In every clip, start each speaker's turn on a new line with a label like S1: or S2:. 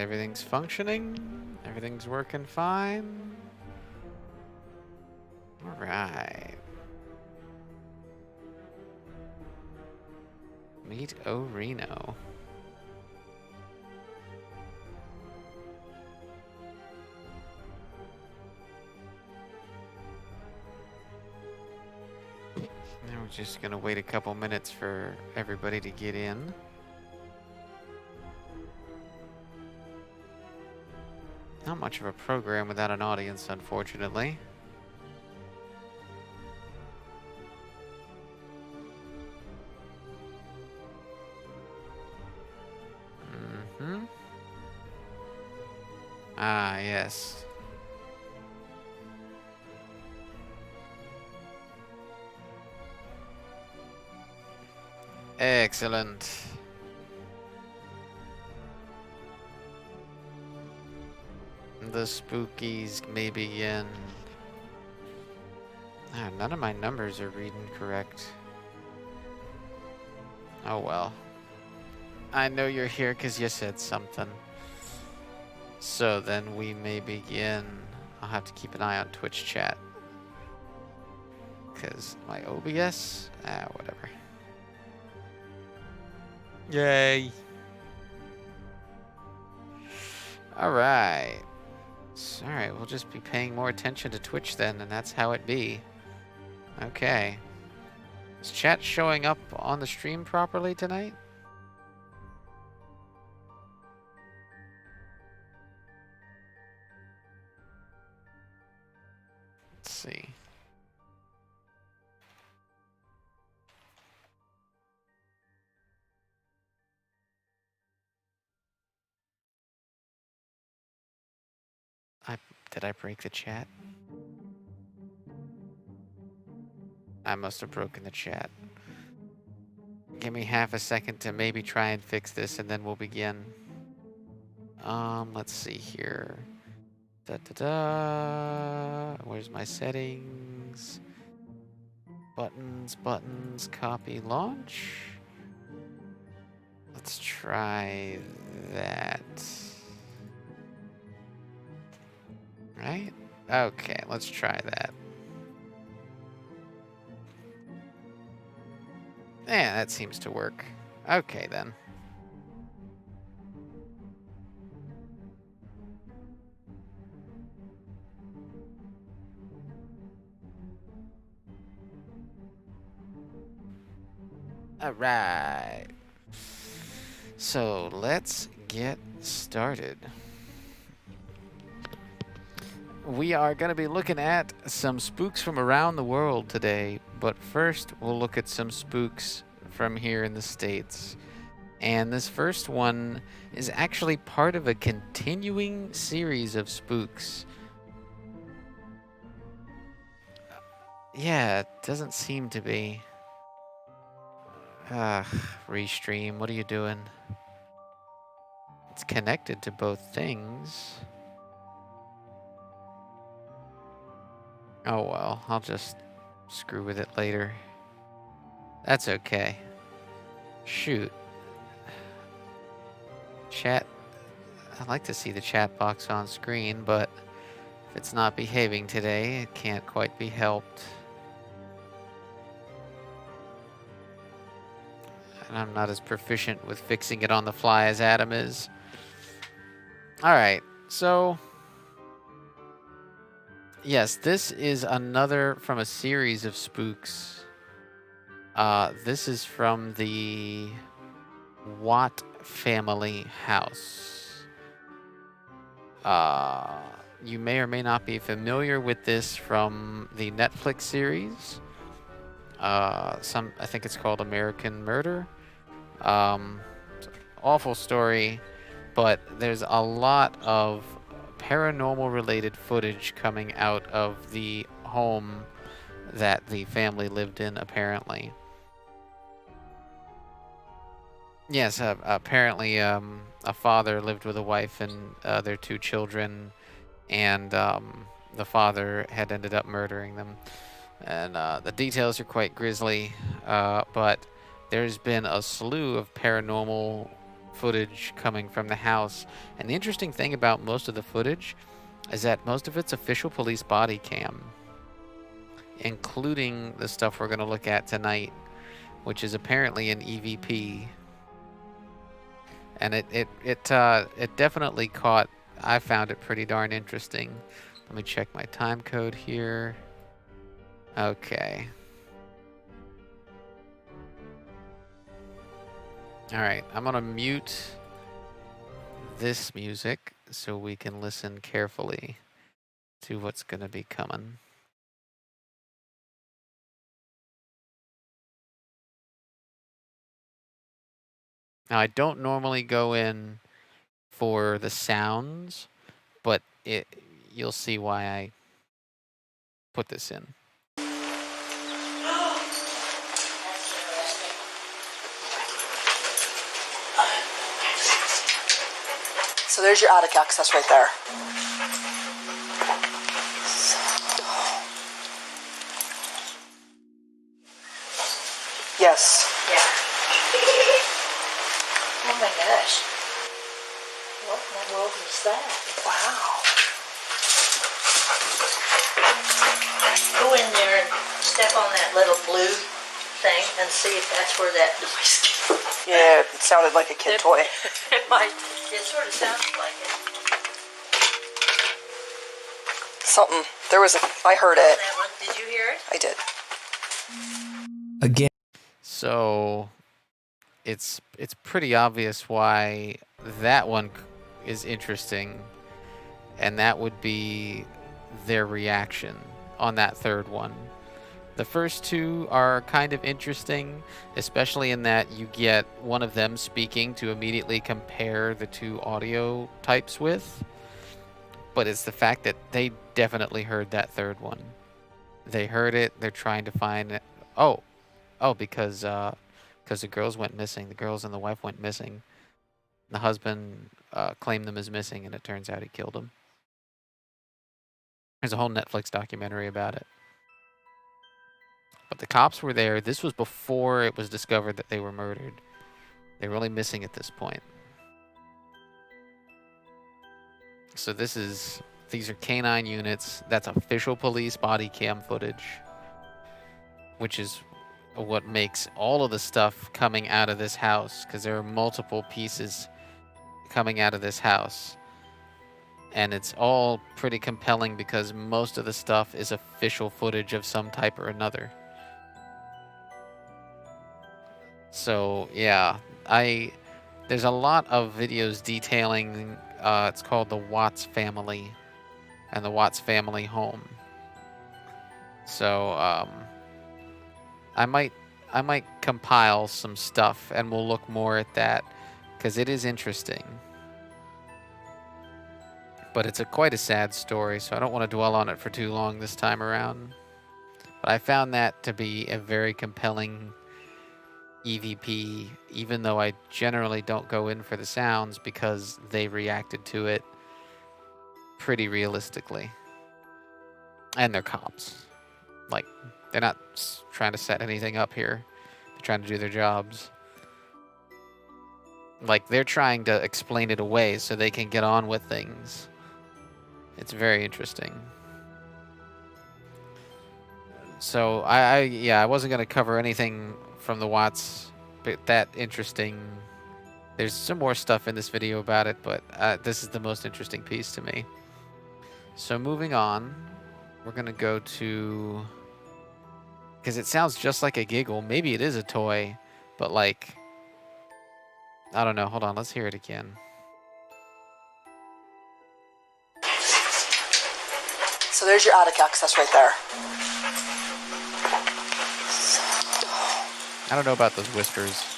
S1: Everything's functioning. Everything's working fine. All right. Meet O'Reno. Now we're just gonna wait a couple minutes for everybody to get in. Not much of a program without an audience, unfortunately. Ah, yes. Excellent. The spookies may begin. Ah, none of my numbers are reading correct. Oh well. I know you're here because you said something. So then we may begin. I'll have to keep an eye on Twitch chat. Because my OBS? Whatever. Yay. Alright. Alright, we'll just be paying more attention to Twitch then, and that's how it be. Okay. Is chat showing up on the stream properly tonight? Let's see. Did I break the chat? I must have broken the chat. Give me half a second to maybe try and fix this, and then we'll begin. Let's see here. Where's my settings? Buttons, copy, launch. Let's try that. Right? Okay, let's try that. Yeah, that seems to work. Okay, then. All right. So let's get started. We are going to be looking at some spooks from around the world today, but first we'll look at some spooks from here in the States. And this first one is actually part of a continuing series of spooks. Yeah, it doesn't seem to be. Restream, what are you doing? It's connected to both things. Oh well, I'll just screw with it later. That's okay. Shoot. Chat. I'd like to see the chat box on screen, but if it's not behaving today, it can't quite be helped. And I'm not as proficient with fixing it on the fly as Adam is. Alright, so yes, this is another from a series of spooks. This is from the Watt family house. You may or may not be familiar with this from the Netflix series. I think it's called American Murder. Awful story, but there's a lot of paranormal related footage coming out of the home that the family lived in, apparently. Yes, apparently a father lived with a wife and their 2 children, and the father had ended up murdering them. And the details are quite grisly, but there's been a slew of paranormal footage coming from the house. And the interesting thing about most of the footage is that most of it's official police body cam, including the stuff we're going to look at tonight, which is apparently an EVP. And it definitely caught. I found it pretty darn interesting. Let me check my time code here. Okay. All right, I'm gonna mute this music so we can listen carefully to what's gonna be coming. Now, I don't normally go in for the sounds, but you'll see why I put this in.
S2: So there's your attic access right there. Yes.
S3: Yeah. Oh my gosh. What in the world is that?
S2: Wow.
S3: Go in there and step on that little blue thing and see if that's where that noise came from.
S2: Yeah, it sounded like a kid toy.
S3: It might. It sort of sounds like it.
S2: Something. There was a. I heard it.
S3: That one. Did you hear it?
S2: I did.
S4: Again.
S1: So it's pretty obvious why that one is interesting, and that would be their reaction on that third one. The first two are kind of interesting, especially in that you get one of them speaking to immediately compare the two audio types with. But it's the fact that they definitely heard that third one. They heard it. They're trying to find it. Oh, because the girls went missing. The girls and the wife went missing. The husband claimed them as missing, and it turns out he killed them. There's a whole Netflix documentary about it. But the cops were there. This was before it was discovered that they were murdered. They were only missing at this point. So these are canine units. That's official police body cam footage, which is what makes all of the stuff coming out of this house, because there are multiple pieces coming out of this house. And it's all pretty compelling because most of the stuff is official footage of some type or another. So yeah, there's a lot of videos detailing, it's called the Watts family and the Watts family home. So I might compile some stuff and we'll look more at that because it is interesting. But it's quite a sad story, so I don't want to dwell on it for too long this time around. But I found that to be a very compelling EVP, even though I generally don't go in for the sounds because they reacted to it pretty realistically. And they're cops. Like, they're not trying to set anything up here. They're trying to do their jobs. Like, they're trying to explain it away so they can get on with things. It's very interesting. So I wasn't going to cover anything from the Watts, but that interesting. There's some more stuff in this video about it, but this is the most interesting piece to me. So moving on, we're going to go to, because it sounds just like a giggle. Maybe it is a toy, but like, I don't know. Hold on, let's hear it again.
S2: So there's your attic access right there.
S1: I don't know about those whispers,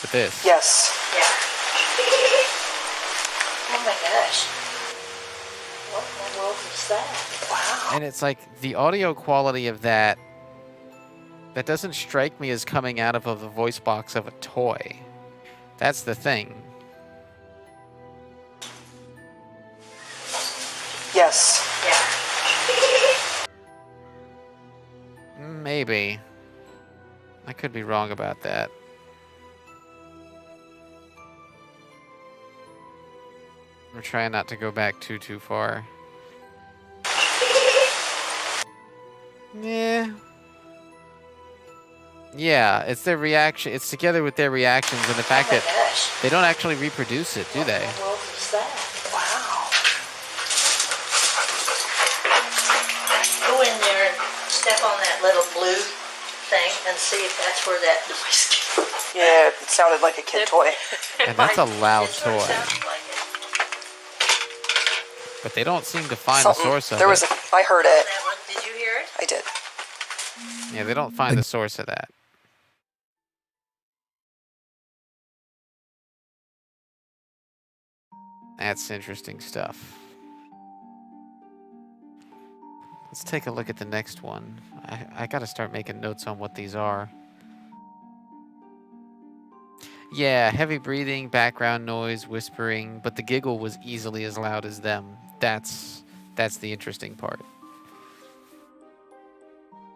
S1: but this.
S2: Yes.
S3: Yeah. Oh my gosh. What in the world is that?
S2: Wow.
S1: And it's like the audio quality of that doesn't strike me as coming out of the voice box of a toy. That's the thing.
S2: Yes.
S3: Yeah.
S1: Maybe. I could be wrong about that. We're trying not to go back too far. Yeah. Yeah, it's their reaction. It's together with their reactions and the fact that they don't actually reproduce it, do they?
S3: What was that?
S2: Wow.
S3: Go in there and step on that little blue thing and see if that's where that noise came.
S2: Yeah, it sounded like a kid toy.
S1: And that's a loud
S3: It sort of
S1: toy.
S3: sounds like it.
S1: But they don't seem to find
S2: Something.
S1: the source of
S2: There was
S1: it.
S2: I heard it.
S3: That one, did you hear it?
S2: I did.
S1: Yeah, they don't find the source of that. That's interesting stuff. Let's take a look at the next one. I gotta start making notes on what these are. Yeah, heavy breathing, background noise, whispering, but the giggle was easily as loud as them. That's the interesting part.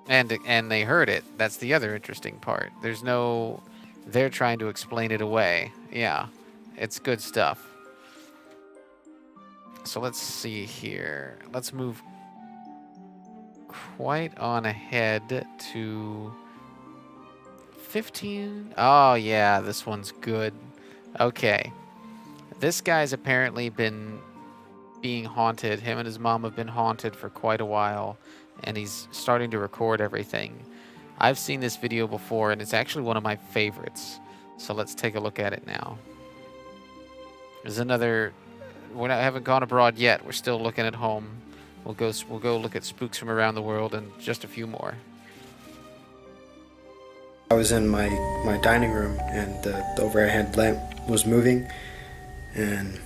S1: And they heard it. That's the other interesting part. There's no... They're trying to explain it away. Yeah, it's good stuff. So let's see here. Let's move quite on ahead to 15. Oh yeah, this one's good. Okay. This guy's apparently been being haunted. Him and his mom have been haunted for quite a while, and he's starting to record everything. I've seen this video before, and it's actually one of my favorites. So let's take a look at it now. There's another... We haven't gone abroad yet. We're still looking at home. We'll go look at spooks from around the world and just a few more.
S4: I was in my dining room, and the overhead lamp was moving, and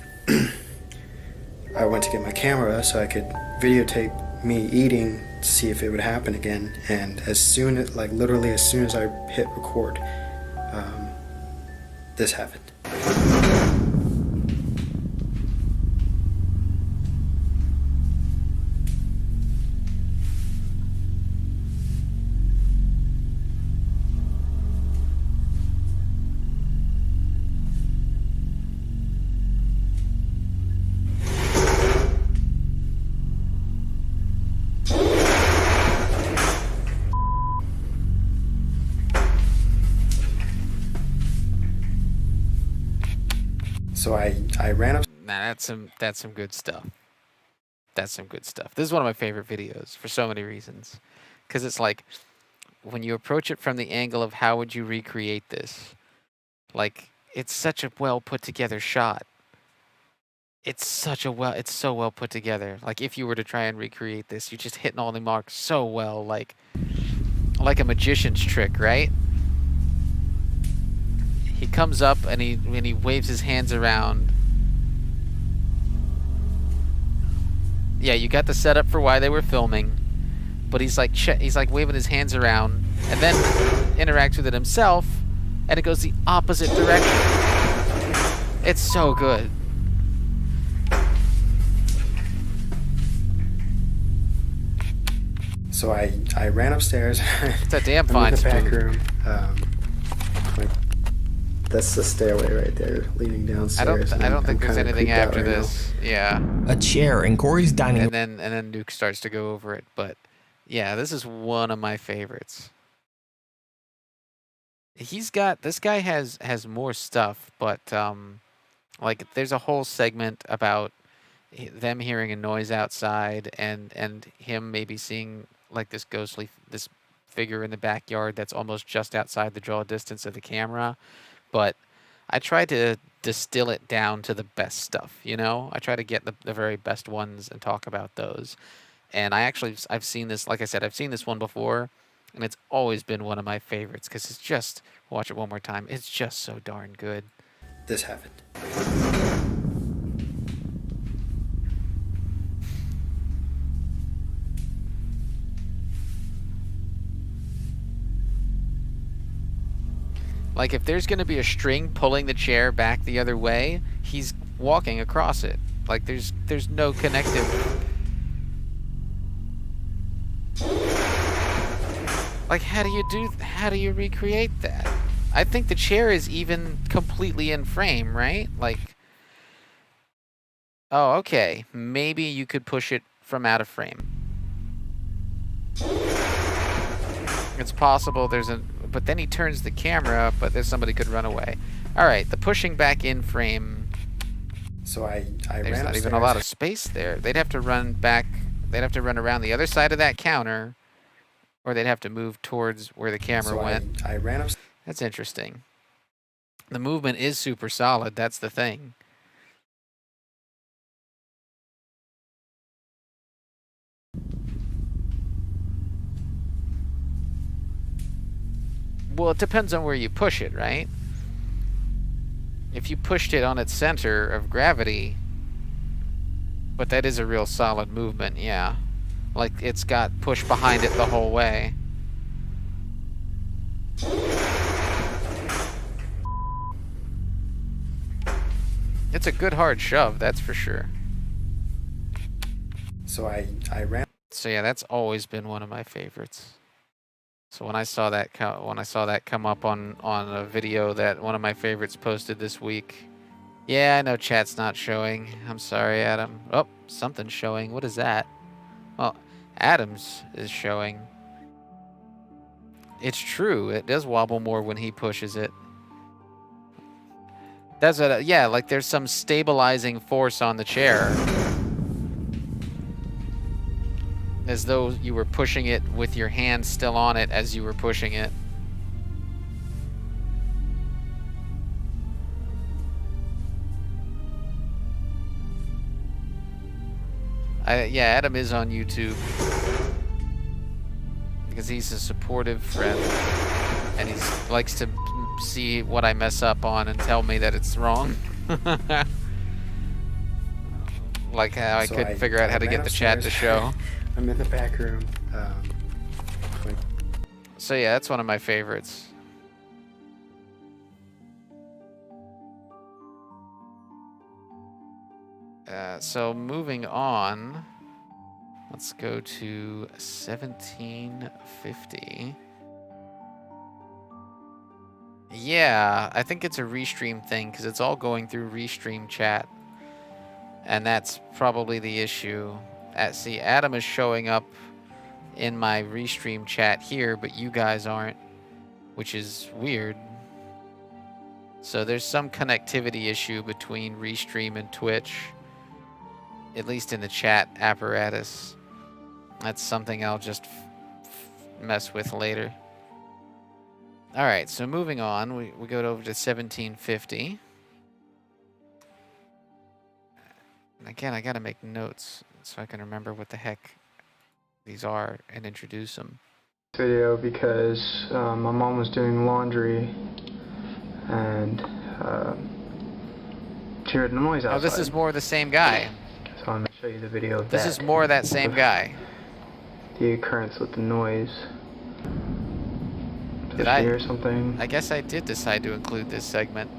S4: I went to get my camera so I could videotape me eating to see if it would happen again. And as soon as, like literally as soon as I hit record, this happened. So I ran up.
S1: Nah, that's some good stuff. That's some good stuff. This is one of my favorite videos for so many reasons. Because it's like, when you approach it from the angle of how would you recreate this? Like, it's such a well put together shot. It's so well put together. Like, if you were to try and recreate this, you're just hitting all the marks so well, like a magician's trick, right? He comes up and he waves his hands around. Yeah, you got the setup for why they were filming, but he's like waving his hands around and then interacts with it himself, and it goes the opposite direction. It's so good.
S4: So I ran upstairs.
S1: It's a damn
S4: I'm
S1: fine
S4: in the back
S1: spook.
S4: room. That's the stairway right there leading downstairs.
S1: I don't think
S4: I'm
S1: there's
S4: kinda
S1: anything
S4: creeped out
S1: after
S4: right now.
S1: this. Yeah.
S5: A chair in Corey's dining room.
S1: And then Nuke starts to go over it, but yeah, this is one of my favorites. This guy has more stuff, but like there's a whole segment about them hearing a noise outside and him maybe seeing like this figure in the backyard that's almost just outside the draw distance of the camera. But I try to distill it down to the best stuff, you know? I try to get the very best ones and talk about those. And I've seen this, like I said, I've seen this one before, and it's always been one of my favorites because it's just, watch it one more time, it's just so darn good.
S4: This happened.
S1: Like, if there's going to be a string pulling the chair back the other way, he's walking across it. Like, there's no connective. Like, how do you recreate that? I think the chair is even completely in frame, right? Like, Oh, okay. Maybe you could push it from out of frame. It's possible there's a... But then he turns the camera, but there's somebody could run away. All right, the pushing back in frame...
S4: So I ran
S1: There's not
S4: upstairs.
S1: even a lot of space there. They'd have to run back... They'd have to run around the other side of that counter, or they'd have to move towards where the camera
S4: So
S1: went.
S4: I ran upstairs.
S1: That's interesting. The movement is super solid. That's the thing. Well, it depends on where you push it, right? If you pushed it on its center of gravity, but that is a real solid movement, yeah. Like it's got push behind it the whole way. It's a good hard shove, that's for sure.
S4: So I ran.
S1: So yeah, that's always been one of my favorites. So when I saw that come up on a video that one of my favorites posted this week, yeah, I know chat's not showing. I'm sorry, Adam. Oh, something's showing. What is that? Well, Adam's is showing. It's true. It does wobble more when he pushes it. That's a yeah, like there's some stabilizing force on the chair. As though you were pushing it with your hand still on it as you were pushing it. Yeah, Adam is on YouTube. Because he's a supportive friend. And he likes to see what I mess up on and tell me that it's wrong. Like how I couldn't figure out how to get the chat to show.
S4: I'm in the back room.
S1: So yeah, that's one of my favorites. So moving on, let's go to 1750. Yeah, I think it's a restream thing because it's all going through restream chat. And that's probably the issue. See, Adam is showing up in my restream chat here, but you guys aren't, which is weird. So there's some connectivity issue between restream and Twitch, at least in the chat apparatus. That's something I'll just mess with later. All right, so moving on, we go over to 1750. And again, I gotta make notes so I can remember what the heck these are and introduce them.
S6: Video because my mom was doing laundry and she heard the noise outside.
S1: Oh, this is more the same guy.
S6: So I'm going to show you the video of
S1: This
S6: that.
S1: is more of that same guy.
S6: The occurrence with the noise.
S1: Did I
S6: hear something?
S1: I guess I did decide to include this segment.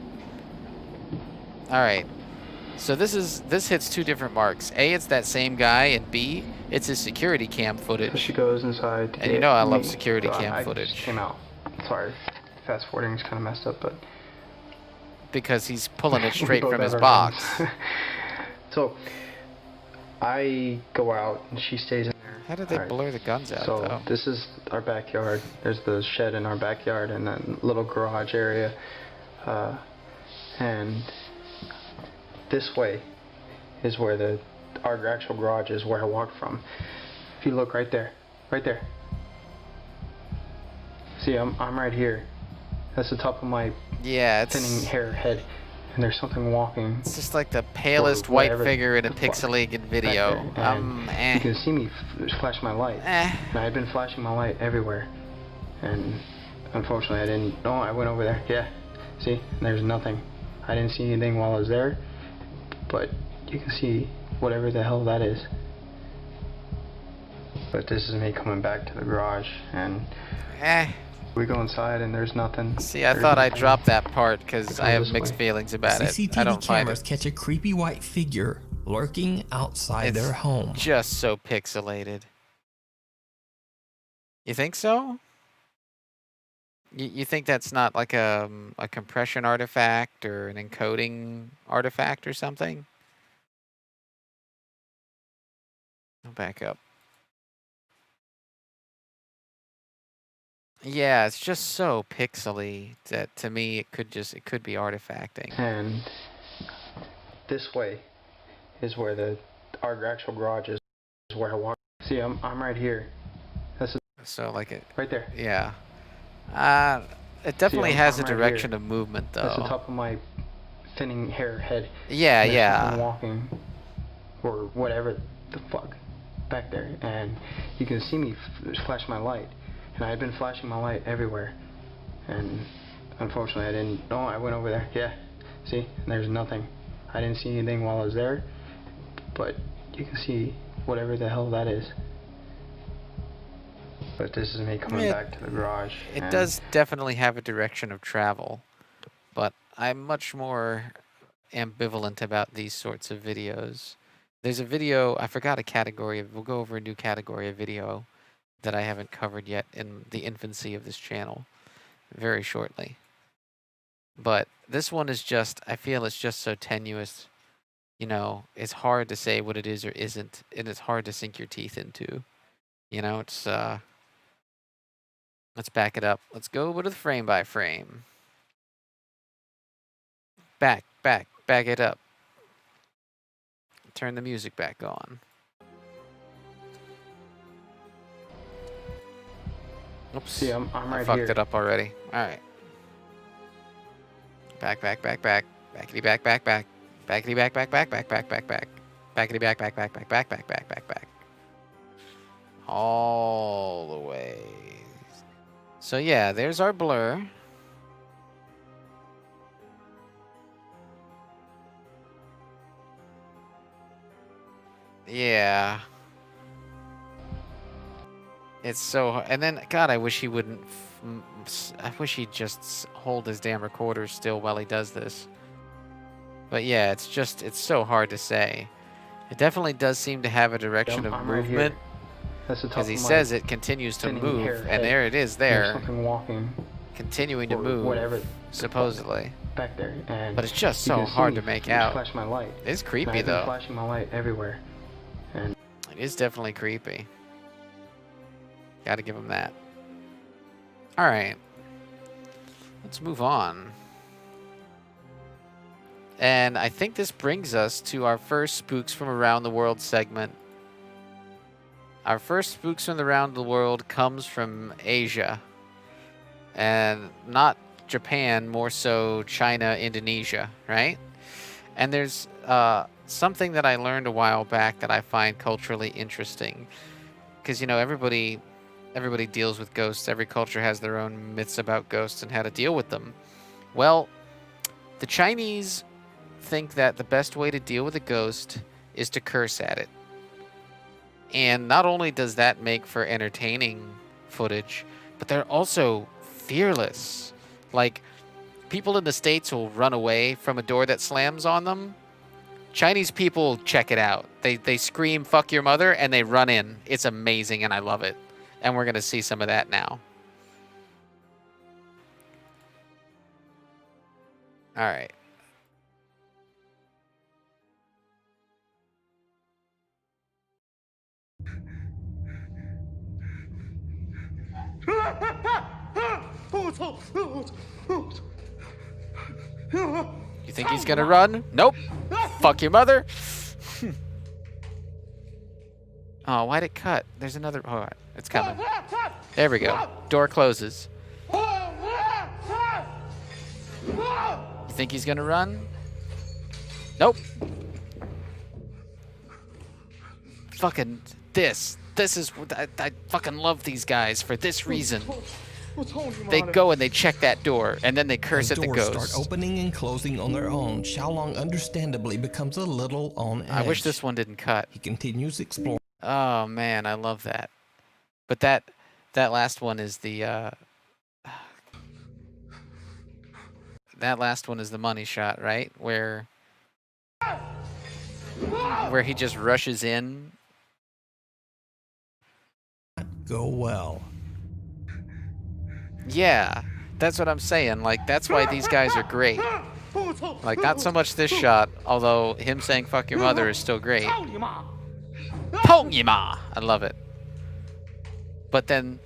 S1: All right. So this hits two different marks. A, it's that same guy, and B, it's his security cam
S6: So
S1: footage.
S6: she goes inside to
S1: And you
S6: get
S1: know I love
S6: me.
S1: security
S6: So
S1: cam
S6: I
S1: footage.
S6: just came out. Sorry, fast forwarding is kind of messed up, but
S1: Because he's pulling it
S6: we
S1: straight
S6: both
S1: from
S6: have
S1: his
S6: our
S1: box.
S6: hands. So I go out and she stays in there.
S1: How did they
S6: Alright.
S1: blur the guns out,
S6: So
S1: though?
S6: this is our backyard. There's the shed in our backyard and then little garage area. And this way is where our actual garage is, where I walked from. If you look right there, right there. See, I'm right here. That's the top of my
S1: Yeah,
S6: thinning hair head, and there's something walking.
S1: it's just like the palest
S6: Or
S1: white
S6: whatever
S1: figure in a
S6: the fuck
S1: pixelated
S6: back
S1: video.
S6: there, and you can see me flash my light. And I had been flashing my light everywhere, and unfortunately I didn't. No, I went over there. Yeah, see, there's nothing. I didn't see anything while I was there, but you can see whatever the hell that is. But this is me coming back to the garage, and we go inside and there's nothing.
S1: See, I
S6: There's
S1: thought I
S6: nothing.
S1: dropped that part because I have
S6: this
S1: mixed
S6: way.
S1: feelings about it. I
S5: CCTV
S1: don't find
S5: cameras
S1: it.
S5: catch a creepy white figure lurking outside
S1: It's
S5: their home.
S1: just so pixelated. You think so? You think that's not like a compression artifact or an encoding artifact or something? Back up. Yeah, it's just so pixely that to me it could be artifacting.
S6: And this way is where our actual garage is where I walk. See, I'm right here.
S1: So like it
S6: Right there.
S1: Yeah. It definitely has a direction of movement though.
S6: That's the top of my thinning hair head.
S1: Yeah, yeah.
S6: I'm walking or whatever the fuck back there, and you can see me flash my light, and I had been flashing my light everywhere, and unfortunately I didn't. Oh, I went over there. Yeah, see, there's nothing. I didn't see anything while I was there, but you can see whatever the hell that is. But this is me coming back to the garage.
S1: It does definitely have a direction of travel, but I'm much more ambivalent about these sorts of videos. There's a video, I forgot a category, we'll go over a new category of video that I haven't covered yet in the infancy of this channel very shortly. But this one is just, I feel it's just so tenuous, you know, it's hard to say what it is or isn't, and it's hard to sink your teeth into. You know, it's, let's back it up. Let's go over to the frame by frame. Back it up. Turn the music back on. Oops.
S6: See, I'm right
S1: I fucked
S6: here.
S1: it up already. Alright. Back. Backity back. Backity back. Backity back. All the way. So yeah, there's our blur. Yeah. It's so, and then, God, I wish he wouldn't, I wish he'd just hold his damn recorder still while he does this. But yeah, it's just, it's so hard to say. It definitely does seem to have a direction of movement. Because he says it continues to move, and there it is there.
S6: Something walking.
S1: Continuing to move,
S6: whatever,
S1: supposedly.
S6: Back there. And
S1: but it's just so hard to make out.
S6: Flash my light.
S1: It's creepy,
S6: I've been
S1: though.
S6: flashing my light everywhere. And
S1: it is definitely creepy. Gotta give him that. Alright. Let's move on. And I think this brings us to our first Spooks from Around the World segment. Our first Spooks from around the world comes from Asia. And not Japan, more so China, Indonesia, right? And there's something that I learned a while back that I find culturally interesting. Because, you know, everybody deals with ghosts. Every culture has their own myths about ghosts and how to deal with them. Well, the Chinese think that the best way to deal with a ghost is to curse at it. And not only does that make for entertaining footage, but they're also fearless. Like, people in the States will run away from a door that slams on them. Chinese people check it out. They scream, "Fuck your mother," and they run in. It's amazing, and I love it. And we're going to see some of that now. All right. You think he's gonna run? Nope. Fuck your mother. Oh, why'd it cut? There's another. All right, it's coming. There we go. Door closes. You think he's gonna run? Nope. Fucking this. This is, I fucking love these guys for this reason. They go and they check that door, and then they curse at the ghost.
S5: Doors start opening and closing on their own. Xiaolong understandably becomes a little on edge.
S1: I wish this one didn't cut.
S5: He continues exploring.
S1: Oh man, I love that. But that last one is the that last one is the money shot, right? Where he just rushes in.
S5: Go well.
S1: Yeah, that's what I'm saying. Like, that's why these guys are great. Like, not so much this shot, although him saying "fuck your mother" is still great. Pongyima! I love it. But then...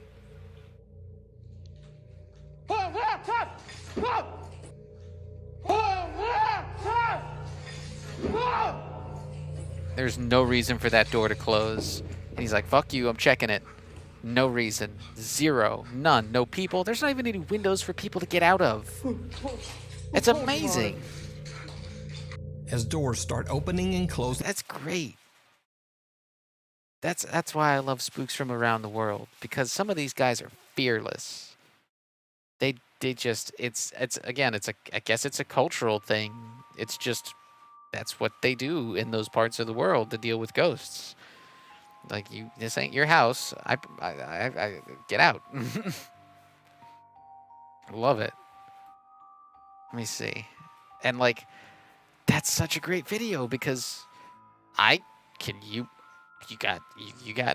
S1: there's no reason for that door to close. And he's like, fuck you, I'm checking it. No reason. Zero. None. No people. There's not even any windows for people to get out of. It's amazing.
S5: As doors start opening and closing.
S1: That's great. That's why I love Spooks from around the world, because some of these guys are fearless. They just it's again, I guess it's a cultural thing. It's just that's what they do in those parts of the world to deal with ghosts. Like, this ain't your house. I get out. Love it. Let me see. And like, that's such a great video because you got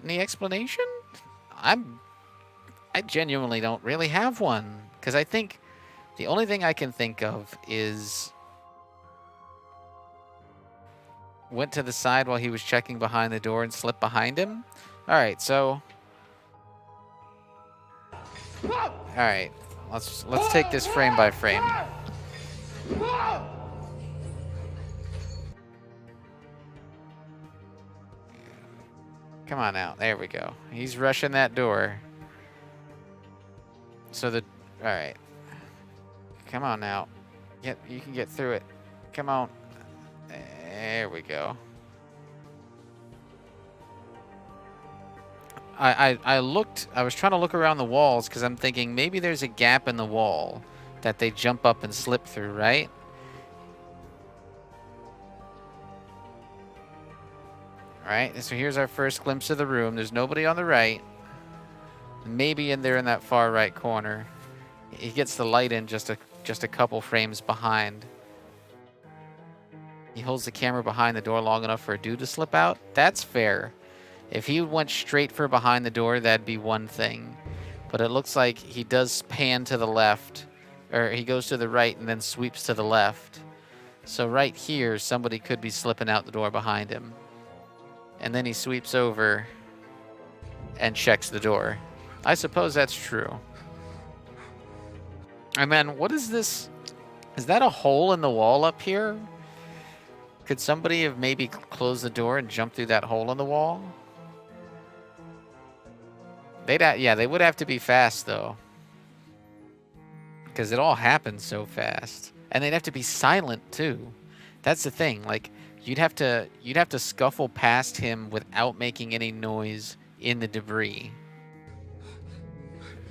S1: any explanation? I genuinely don't really have one, because I think the only thing I can think of is went to the side while he was checking behind the door and slipped behind him. All right, so all right, let's take this frame by frame. Come on out. There we go. He's rushing that door. So all right. Come on now. You can get through it. Come on. There we go. I was trying to look around the walls because I'm thinking maybe there's a gap in the wall that they jump up and slip through, right? Alright, so here's our first glimpse of the room. There's nobody on the right. Maybe in there in that far right corner. He gets the light in just a couple frames behind. He holds the camera behind the door long enough for a dude to slip out. That's fair. If he went straight for behind the door, that'd be one thing. But it looks like he does pan to the left. Or he goes to the right and then sweeps to the left. So right here, somebody could be slipping out the door behind him. And then he sweeps over and checks the door. I suppose that's true. And then, what is this? Is that a hole in the wall up here? Could somebody have maybe closed the door and jumped through that hole in the wall? They would have to be fast, though. Because it all happens so fast. And they'd have to be silent, too. That's the thing, like... You'd have to scuffle past him without making any noise in the debris.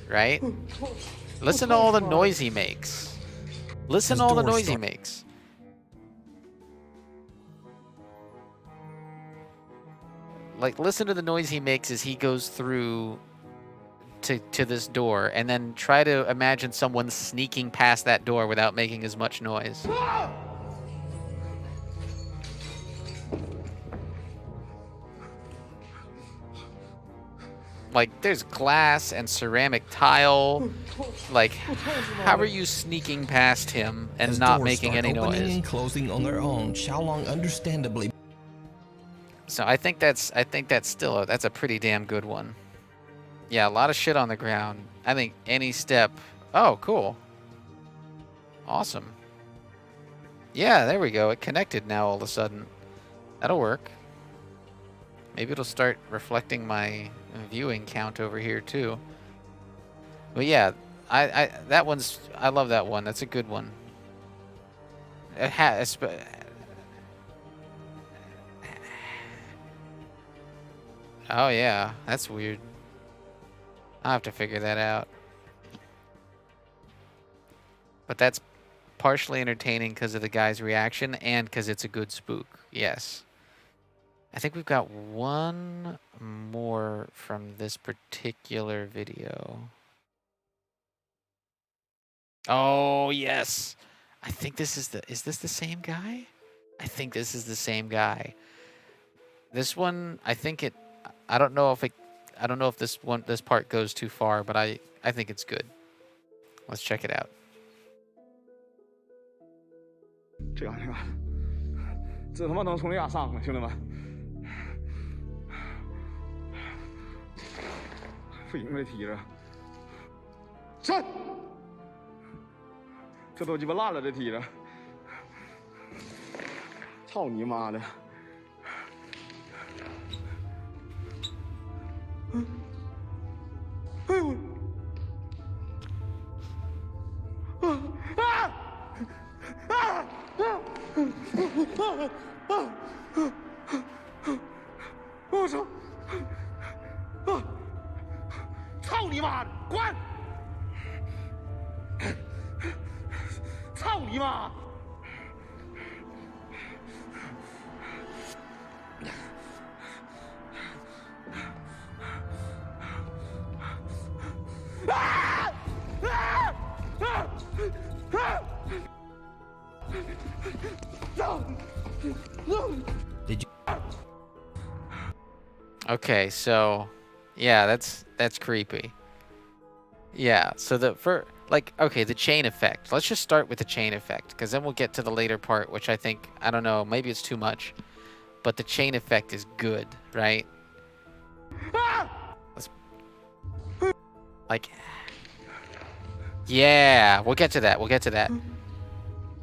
S1: Right? Listen to all the noise he makes. Listen to all the noise he makes. Like, listen to the noise he makes as he goes through to this door, and then try to imagine someone sneaking past that door without making as much noise. Like, there's glass and ceramic tile. Like, how are you sneaking past him and
S5: As
S1: not
S5: doors
S1: making
S5: start
S1: any
S5: opening
S1: noise?
S5: and closing on their own, Xiaolong understandably.
S1: So I think that's still that's a pretty damn good one. Yeah, a lot of shit on the ground. I think any step. Oh, cool. Awesome. Yeah, there we go. It connected now all of a sudden. That'll work. Maybe it'll start reflecting my viewing count over here too. But yeah, I love that one. That's a good one. It has. Oh yeah, that's weird. I'll have to figure that out. But that's partially entertaining because of the guy's reaction and because it's a good spook. Yes. I think we've got one more from this particular video. Oh, yes. I think this is is this the same guy? I think this is the same guy. This one, I don't know if this part goes too far, but I think it's good. Let's check it out.
S7: 这他妈能从这样上去，兄弟们！不赢这题了。站！这都鸡巴烂了，这题了。操你妈的！哎呦！我操！操你妈的，滚！操你妈！Did
S5: you?
S1: Okay, so yeah, that's creepy. Yeah, so okay, the chain effect. Let's just start with the chain effect, because then we'll get to the later part, which I think, I don't know, maybe it's too much, but the chain effect is good, right? Like, yeah, we'll get to that. We'll get to that.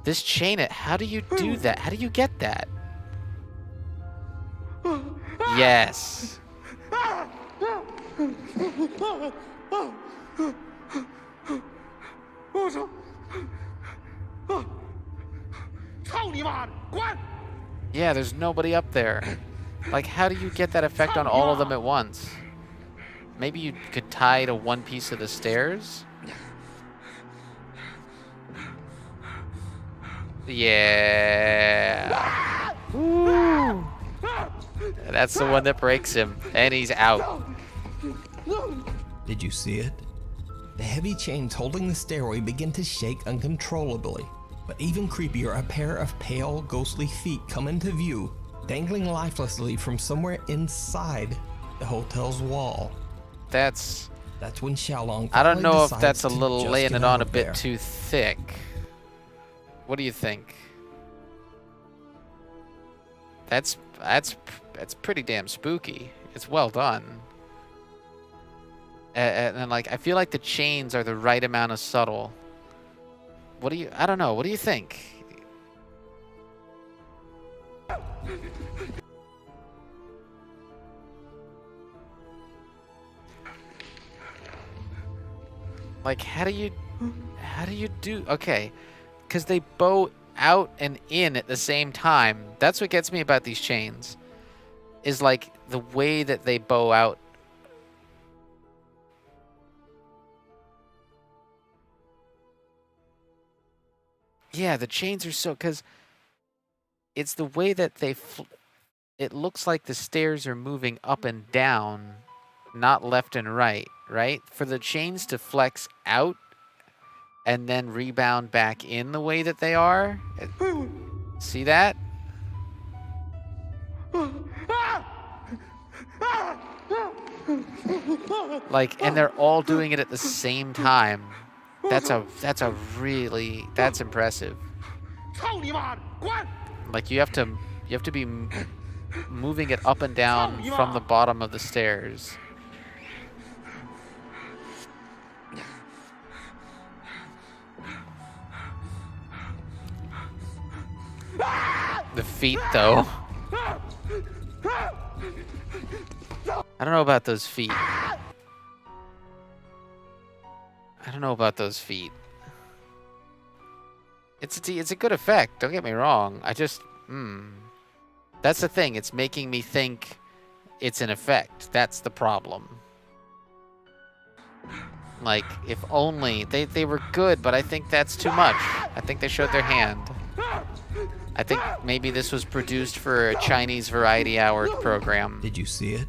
S1: This chain, how do you do that? How do you get that? Yes. Yeah, there's nobody up there. Like, how do you get that effect on all of them at once? Maybe you could tie to one piece of the stairs? Yeah. Woo. That's the one that breaks him, and he's out.
S5: Did you see it? The heavy chains holding the stairway begin to shake uncontrollably. But even creepier, a pair of pale, ghostly feet come into view, dangling lifelessly from somewhere inside the hotel's wall.
S1: That's
S5: when Xiaolong
S1: I don't know if
S5: decides
S1: that's a
S5: to
S1: little
S5: just
S1: laying
S5: get
S1: it
S5: out
S1: on a
S5: of
S1: bit
S5: there.
S1: too thick. What do you think? That's pretty damn spooky. It's well done. And like, I feel like the chains are the right amount of subtle. I don't know. What do you think? Like, how do you do, okay, because they bow out and in at the same time. That's what gets me about these chains, is like the way that they bow out. Yeah, the chains are so, because it's the way that it looks like the stairs are moving up and down, not left and right, right? For the chains to flex out and then rebound back in the way that they are. See that? Like, and they're all doing it at the same time. That's impressive. Like, you have to be moving it up and down from the bottom of the stairs. The feet, though. I don't know about those feet. I don't know about those feet. It's a good effect, don't get me wrong. I just, That's the thing, it's making me think it's an effect. That's the problem. Like, if only, they were good, but I think that's too much. I think they showed their hand. I think maybe this was produced for a Chinese Variety Hour program.
S5: Did you see it?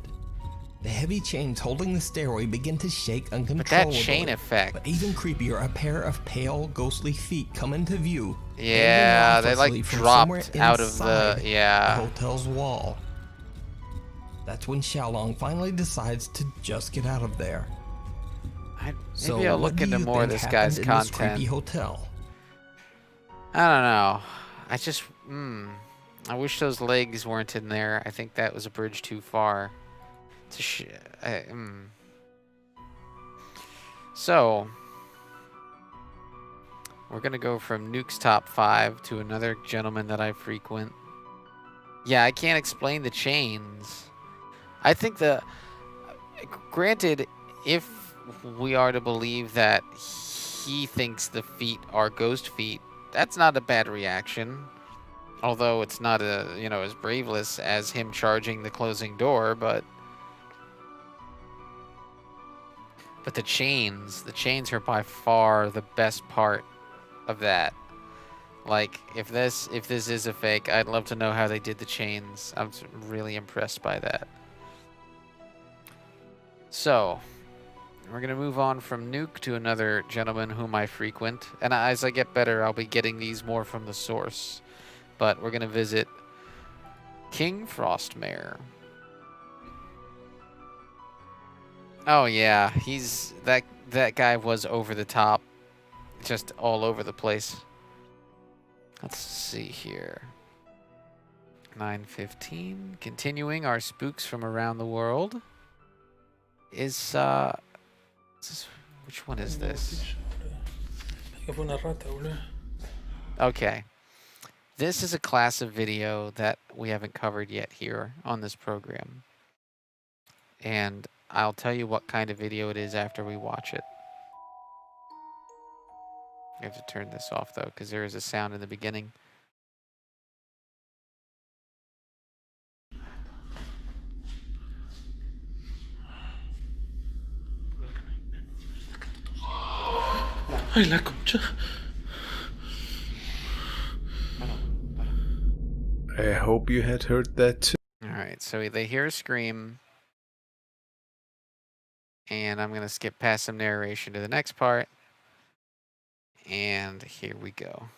S5: The heavy chains holding the stairway begin to shake uncontrollably.
S1: But that chain effect.
S5: But even creepier, a pair of pale, ghostly feet come into view.
S1: Yeah, they like dropped out of the
S5: the hotel's wall. That's when Xiaolong finally decides to just get out of there.
S1: Maybe I'll look into more of this guy's content.
S5: This creepy hotel?
S1: I don't know. I just, I wish those legs weren't in there. I think that was a bridge too far. So, we're going to go from Nuke's top 5 to another gentleman that I frequent. Yeah, I can't explain the chains. I think granted, if we are to believe that he thinks the feet are ghost feet, that's not a bad reaction. Although it's not as braveless as him charging the closing door, but the chains are by far the best part of that. Like, if this is a fake, I'd love to know how they did the chains. I'm really impressed by that. So, we're going to move on from Nuke to another gentleman whom I frequent. And as I get better, I'll be getting these more from the source. But we're going to visit King Frostmare. Oh yeah, he's that guy was over the top. Just all over the place. Let's see here. 9:15. Continuing our spooks from around the world. Is which one is this? Okay. This is a class of video that we haven't covered yet here on this program. And I'll tell you what kind of video it is after we watch it. I have to turn this off though, because there is a sound in the beginning.
S8: Ay, la concha. I hope you had heard that too.
S1: Alright, so they hear a scream. And I'm going to skip past some narration to the next part. And here we go.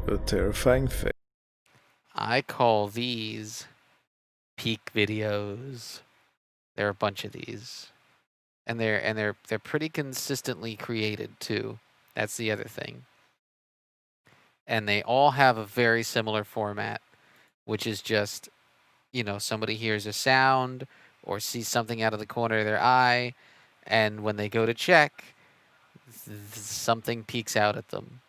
S8: A terrifying face.
S1: I call these peak videos. There are a bunch of these. And they're pretty consistently created too. That's the other thing. And they all have a very similar format, which is just, somebody hears a sound or sees something out of the corner of their eye, and when they go to check, something peeks out at them.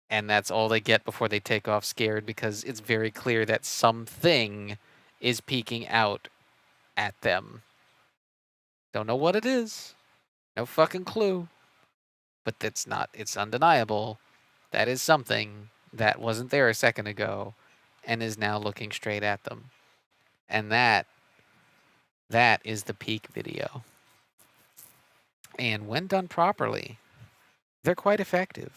S1: And that's all they get before they take off scared, because it's very clear that something is peeking out at them. Don't know what it is. No fucking clue. But it's undeniable. That is something that wasn't there a second ago and is now looking straight at them. And that is the peak video. And when done properly, they're quite effective.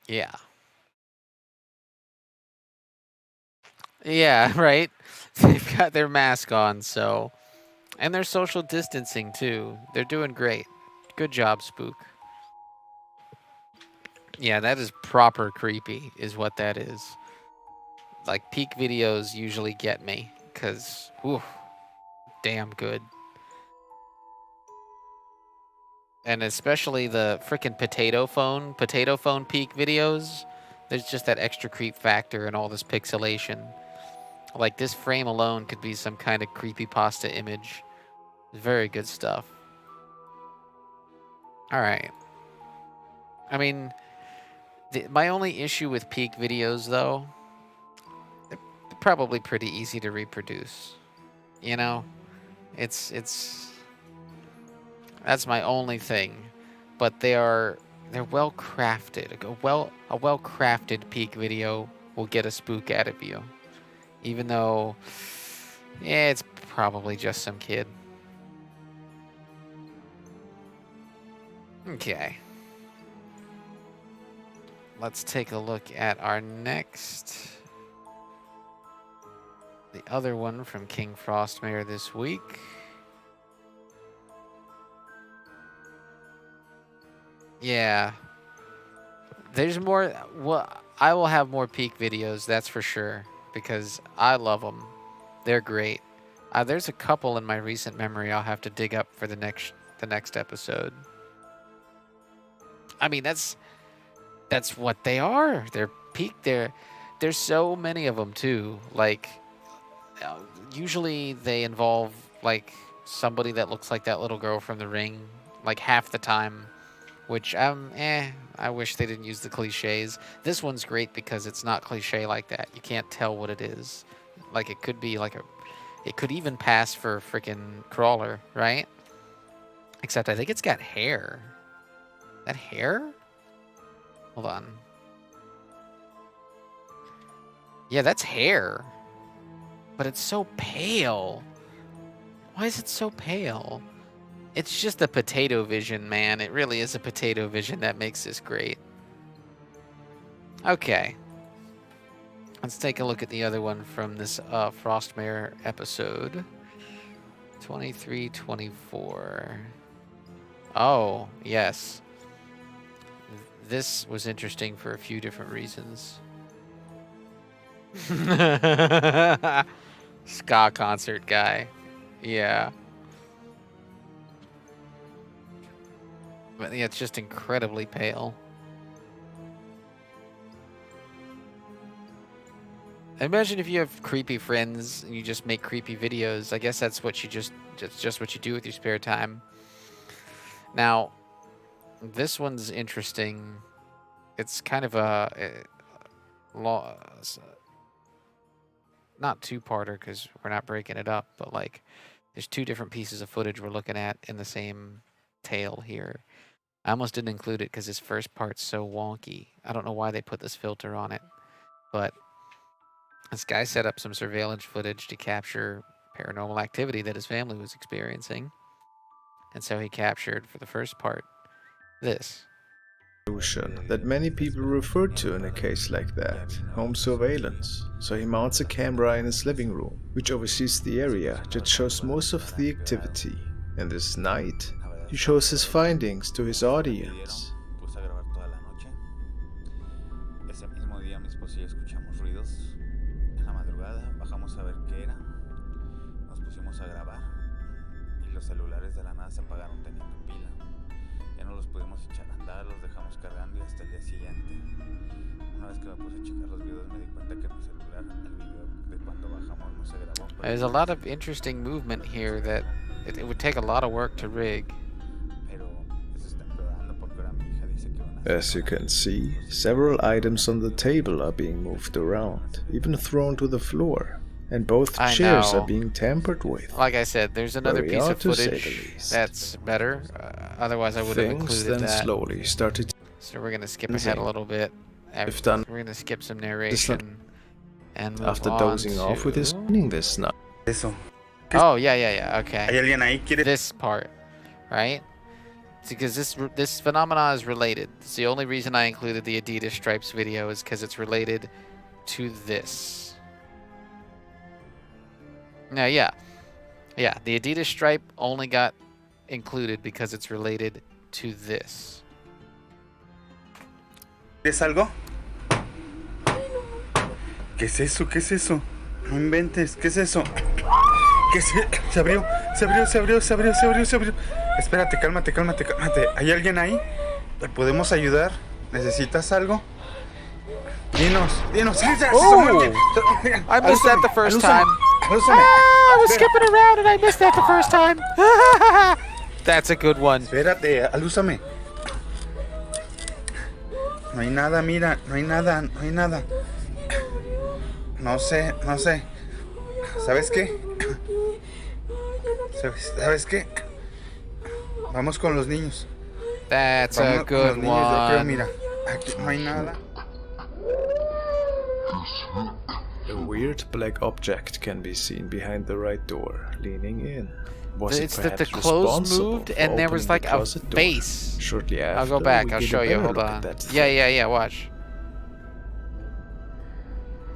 S1: Yeah. Yeah, right? They've got their mask on, so... And they're social distancing, too. They're doing great. Good job, Spook. Yeah, that is proper creepy, is what that is. Like, peak videos usually get me, because, whew, damn good. And especially the frickin' potato phone peak videos. There's just that extra creep factor and all this pixelation. Like, this frame alone could be some kind of creepypasta image. Very good stuff. Alright. I mean, my only issue with peak videos, though, they're probably pretty easy to reproduce. It's that's my only thing. But they're well crafted. A well crafted peak video will get a spook out of you. Even though, yeah, it's probably just some kid. Okay. Let's take a look at our next. The other one from King Frostmare this week. Yeah. There's more. Well, I will have more peak videos, that's for sure, because I love them. They're great. There's a couple in my recent memory I'll have to dig up for the next episode. I mean, that's what they are. They're peak. There's so many of them too. Like, usually they involve like somebody that looks like that little girl from The Ring, like half the time. Which I wish they didn't use the cliches. This one's great because it's not cliche like that. You can't tell what it is. Like, it could be like it could even pass for a freaking crawler, right? Except I think it's got hair. That hair? Hold on. Yeah, that's hair. But it's so pale. Why is it so pale? It's just a potato vision, man. It really is a potato vision that makes this great. Okay. Let's take a look at the other one from this Frostmare episode. 23-24. Oh, yes. This was interesting for a few different reasons. Ska concert guy. Yeah. But yeah, it's just incredibly pale. Imagine if you have creepy friends and you just make creepy videos. I guess that's what you just what you do with your spare time. Now, this one's interesting. It's kind of not two-parter because we're not breaking it up, but like there's two different pieces of footage we're looking at in the same tale here. I almost didn't include it because this first part's so wonky. I don't know why they put this filter on it, but this guy set up some surveillance footage to capture paranormal activity that his family was experiencing. And so he captured, for the first part, this.
S8: That many people refer to in a case like that, home surveillance. So he mounts a camera in his living room, which oversees the area that shows most of the activity. And this night, he shows his findings to his audience.
S1: There's a lot of interesting movement here that it would take a lot of work to rig.
S8: As you can see, several items on the table are being moved around, even thrown to the floor, and both chairs are being tampered with.
S1: Like I said, there's another piece of footage that's better. Otherwise, I would have included
S8: then
S1: that.
S8: Slowly started.
S1: So we're gonna skip ahead a little bit.
S8: If done,
S1: we're gonna skip some narration and move
S8: after
S1: on
S8: dozing
S1: to...
S8: off with his eating this night.
S1: Oh yeah. Okay.
S7: ¿Hay alguien ahí? ¿Quiere?
S1: This part, right? Because this phenomena is related. It's the only reason I included the Adidas Stripes video is because it's related to this. Now, yeah, the Adidas stripe only got included because it's related to this.
S7: ¿Quieres algo? ¿Qué es eso? ¿Qué es eso? No inventes, ¿qué es eso? ¿Qué es? Se abrió. Espérate, cálmate. ¿Hay alguien ahí? ¿Te podemos ayudar? ¿Necesitas algo? Dinos.
S1: Oh! I missed that the first time. I was skipping around and I missed that the first time. That's a good one.
S7: Espérate, alúzame. No hay nada, mira, no hay nada. No sé. ¿Sabes qué? Vamos con los niños.
S1: That's a good one.
S7: Yo creo, mira, aquí no hay nada.
S8: A weird black object can be seen behind the right door, leaning in.
S1: It's that the clothes moved and there was like a face.
S8: Shortly after,
S1: I'll go back. I'll show you. Hold
S8: look
S1: on.
S8: at that
S1: Yeah. Watch.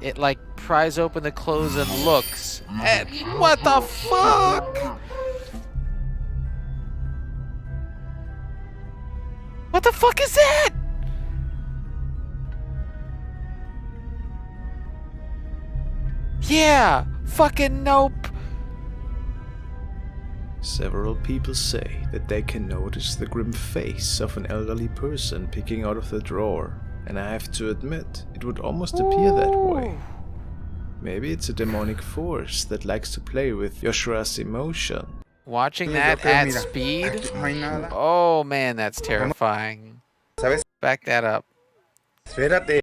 S1: It like pries open the clothes and looks. And what the fuck? What the fuck is that? Yeah. Fucking nope.
S8: Several people say that they can notice the grim face of an elderly person peeking out of the drawer, and I have to admit, it would almost appear that way. Maybe it's a demonic force that likes to play with Yoshua's emotion.
S1: Watching that at speed? Oh man, that's terrifying. Back that up.
S7: Espérate.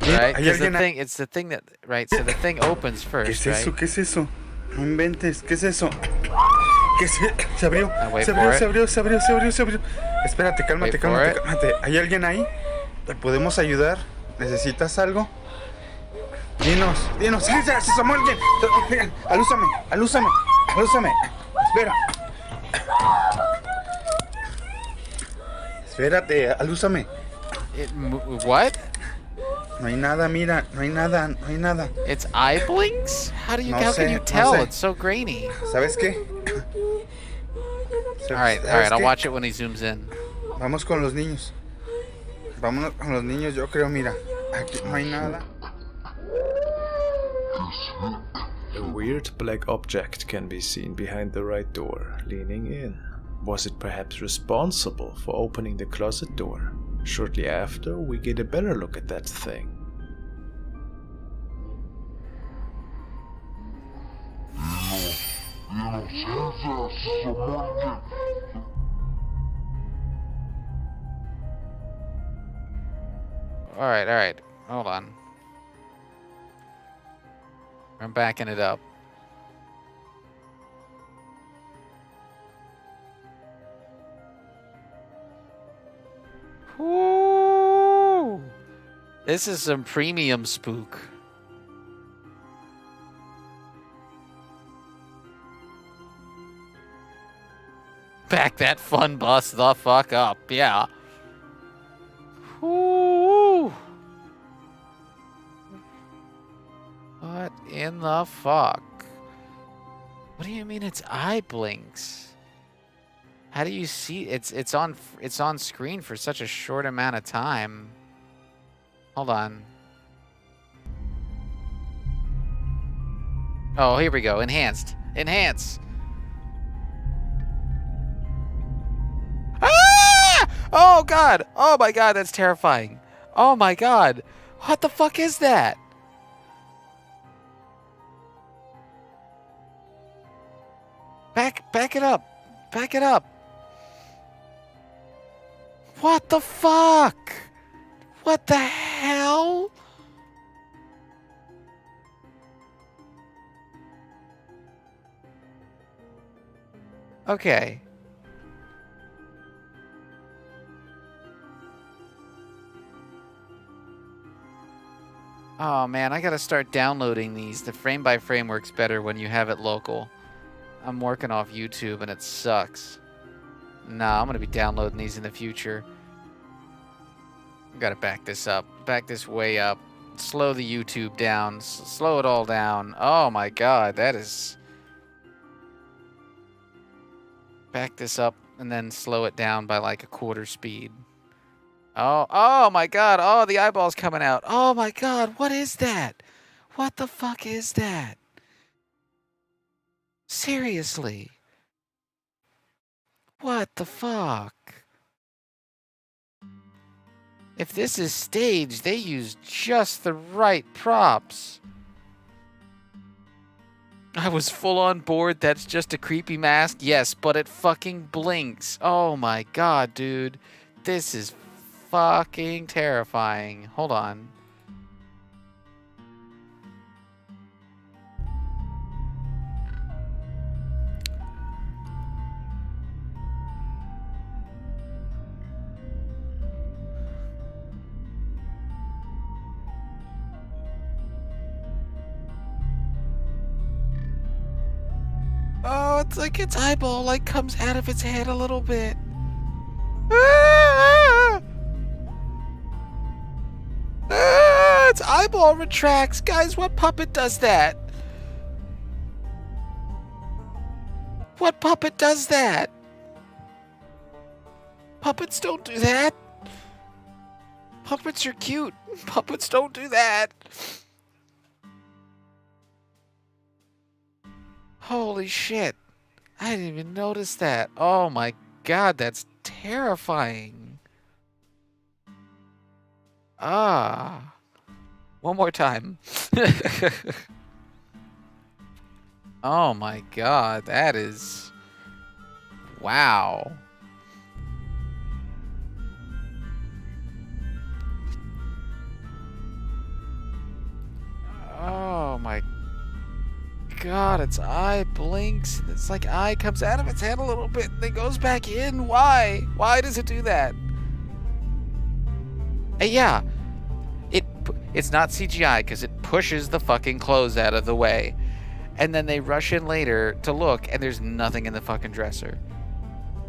S1: Right? Because it's the thing that, right? So the thing opens first, right?
S7: ¿Qué es eso? No inventes, ¿qué es eso? ¿Qué es? Se abrió,
S1: wait
S7: se
S1: for
S7: abrió,
S1: it.
S7: se abrió, se abrió, se abrió, se abrió. Espérate, cálmate,
S1: Wait for
S7: cálmate,
S1: it.
S7: cálmate. ¿Hay alguien ahí? ¿Te podemos ayudar? ¿Necesitas algo? Dinos, se asomó alguien. Alúzame. Espera. Espérate, alúzame.
S1: What?
S7: No hay nada, mira, no hay nada.
S1: It's eye blinks? How can you
S7: No
S1: tell?
S7: sé.
S1: It's so grainy.
S7: ¿Sabes qué?
S1: Alright,
S7: ¿Sabes
S1: I'll
S7: qué?
S1: watch it when he zooms in.
S7: Vamos con los niños. Vámonos con los niños, yo creo, mira. Aquí no hay nada.
S8: A weird black object can be seen behind the right door, leaning in. Was it perhaps responsible for opening the closet door? Shortly after, we get a better look at that thing.
S1: Alright. Hold on. I'm backing it up. Woo! This is some premium spook. Back that fun bus the fuck up, yeah. Woo! What in the fuck? What do you mean it's eye blinks? How do you see it's on screen for such a short amount of time? Hold on. Oh, here we go. Enhanced. Enhance. Ah! Oh god. Oh my god, that's terrifying. Oh my god. What the fuck is that? Back it up. Back it up. What the fuck? What the hell? Okay. Oh man, I gotta start downloading these. The frame by frame works better when you have it local. I'm working off YouTube and it sucks. Nah, I'm gonna be downloading these in the future. Gotta back this up. Back this way up. Slow the YouTube down. Slow it all down. Oh my god, that is... Back this up and then slow it down by like a quarter speed. Oh my god. Oh, the eyeball's coming out. Oh my god, what is that? What the fuck is that? Seriously. What the fuck? If this is staged, they use just the right props. I was full on board. That's just a creepy mask. Yes, but it fucking blinks. Oh my god, dude. This is fucking terrifying. Hold on. Oh, it's like its eyeball like comes out of its head a little bit. Ah! Ah, its eyeball retracts. Guys, what puppet does that? What puppet does that? Puppets don't do that. Puppets are cute. Puppets don't do that. Holy shit. I didn't even notice that. Oh my god, that's terrifying. Ah. One more time. Oh my god, that is... Wow. Oh my god, its eye blinks. It's like eye comes out of its head a little bit and then goes back in. Why? Why does it do that? Yeah, it's not CGI because it pushes the fucking clothes out of the way. And then they rush in later to look and there's nothing in the fucking dresser.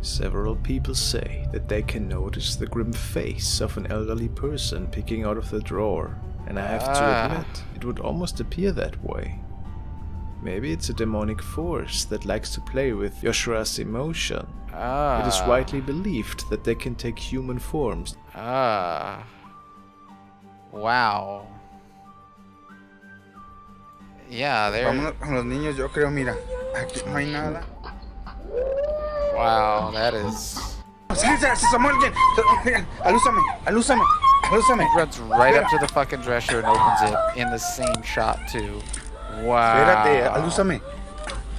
S8: Several people say that they can notice the grim face of an elderly person peeking out of the drawer. And I have to admit, it would almost appear that way. Maybe it's a demonic force that likes to play with Yoshua's emotion. It is widely believed that they can take human forms.
S1: Wow. Yeah, there.
S7: Vámonos con los niños, yo creo, mira. Aquí no hay nada.
S1: Wow, that is...
S7: Alúzame.
S1: It runs right up to the fucking dresser and opens it in the same shot, too. Wow.
S7: Espérate, alúzame.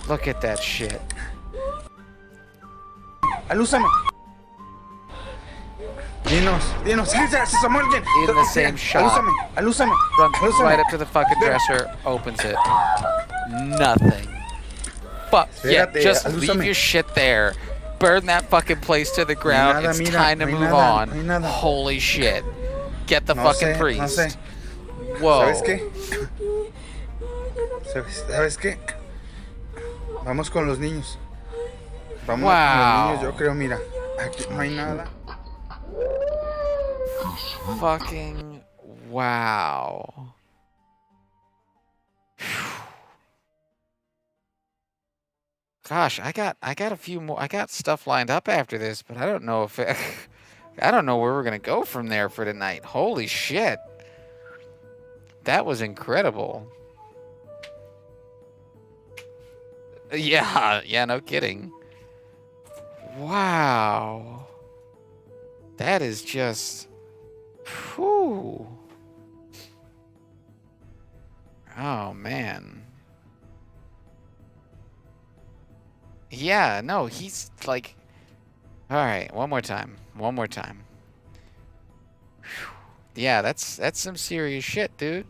S1: Look at that shit.
S7: Alúzame. Dinos,
S1: In the same shot.
S7: Alúzame.
S1: Runs right up to the fucking dresser, opens it. Nothing. Fuck. Yeah, just leave your shit there. Burn that fucking place to the ground. It's time to move on. Holy shit. Get the fucking priest. Whoa.
S7: ¿Sabes qué? ¿Sabes qué? Vamos con los niños. Vamos con los niños, yo creo, mira. Aquí no hay nada.
S1: Fucking wow. Gosh, I got a few more. I got stuff lined up after this, but I don't know if I don't know where we're gonna go from there for tonight. Holy shit, that was incredible. Yeah, no kidding. Wow, that is just, whew. Oh man. Yeah, no, he's like... Alright, one more time. Whew. Yeah, that's some serious shit, dude.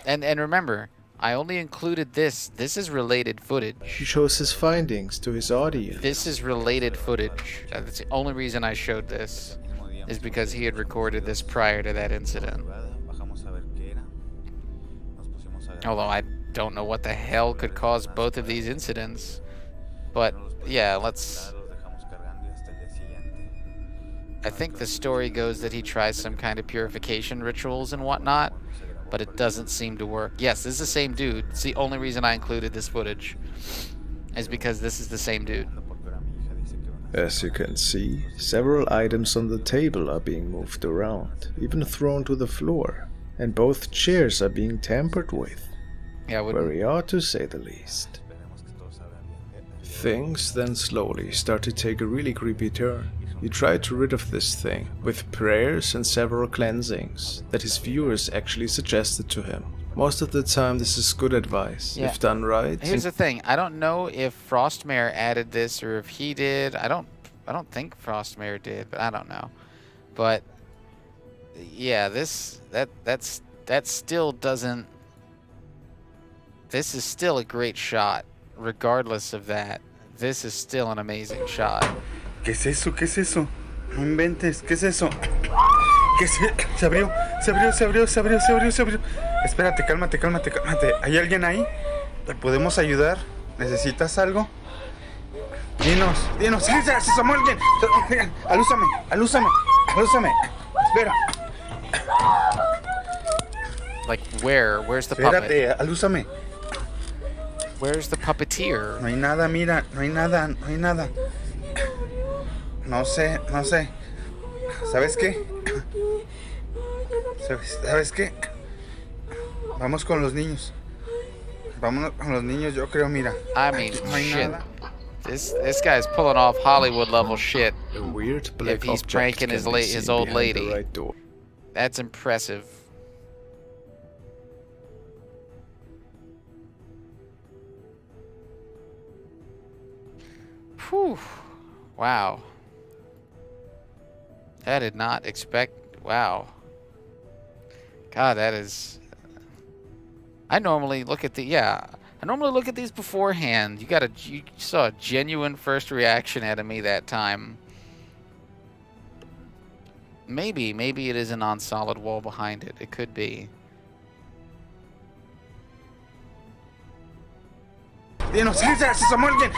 S1: And remember, I only included this. This is related footage.
S8: He shows his findings to his audience.
S1: This is related footage. That's the only reason I showed this, is because he had recorded this prior to that incident. Although I don't know what the hell could cause both of these incidents. But, yeah, let's... I think the story goes that he tries some kind of purification rituals and whatnot, but it doesn't seem to work. Yes, this is the same dude. It's the only reason I included this footage, is because this is the same dude.
S8: As you can see, several items on the table are being moved around, even thrown to the floor, and both chairs are being tampered with.
S1: Yeah,
S8: very odd to say the least. Things then slowly start to take a really creepy turn. He tried to rid of this thing with prayers and several cleansings that his viewers actually suggested to him. Most of the time this is good advice, if done right.
S1: Here's the thing, I don't know if Frostmare added this or if he did. I don't think Frostmare did, but I don't know. But yeah, that still doesn't... This is still a great shot, regardless of that. This is still an amazing shot.
S7: ¿Qué es eso? ¿Qué es eso? No inventes, ¿qué es eso? ¿Qué es? Se abrió. Espérate, cálmate. ¿Hay alguien ahí? ¿Te podemos ayudar? ¿Necesitas algo? Dinos, se asomó alguien. Alúzame. Espera.
S1: Like where? Where's the puppet?
S7: Espérate, alúzame.
S1: Where's the puppeteer?
S7: No hay nada, mira, no hay nada. No sé. ¿Sabes qué? ¿Sabes qué? Vamos con los niños. Vámonos con los niños, yo creo, mira.
S1: I mean,
S7: No hay
S1: shit.
S7: nada.
S1: This guy's pulling off Hollywood level shit.
S8: A weird black
S1: If he's
S8: object
S1: pranking
S8: can
S1: his
S8: be
S1: his
S8: seen
S1: old
S8: behind
S1: lady.
S8: the right door.
S1: That's impressive. Whew. Wow. I did not expect. Wow. God, that is. I normally look at I normally look at these beforehand. You saw a genuine first reaction out of me that time. Maybe it isn't on solid wall behind it. It could be.
S7: Dinos, se asomó alguien.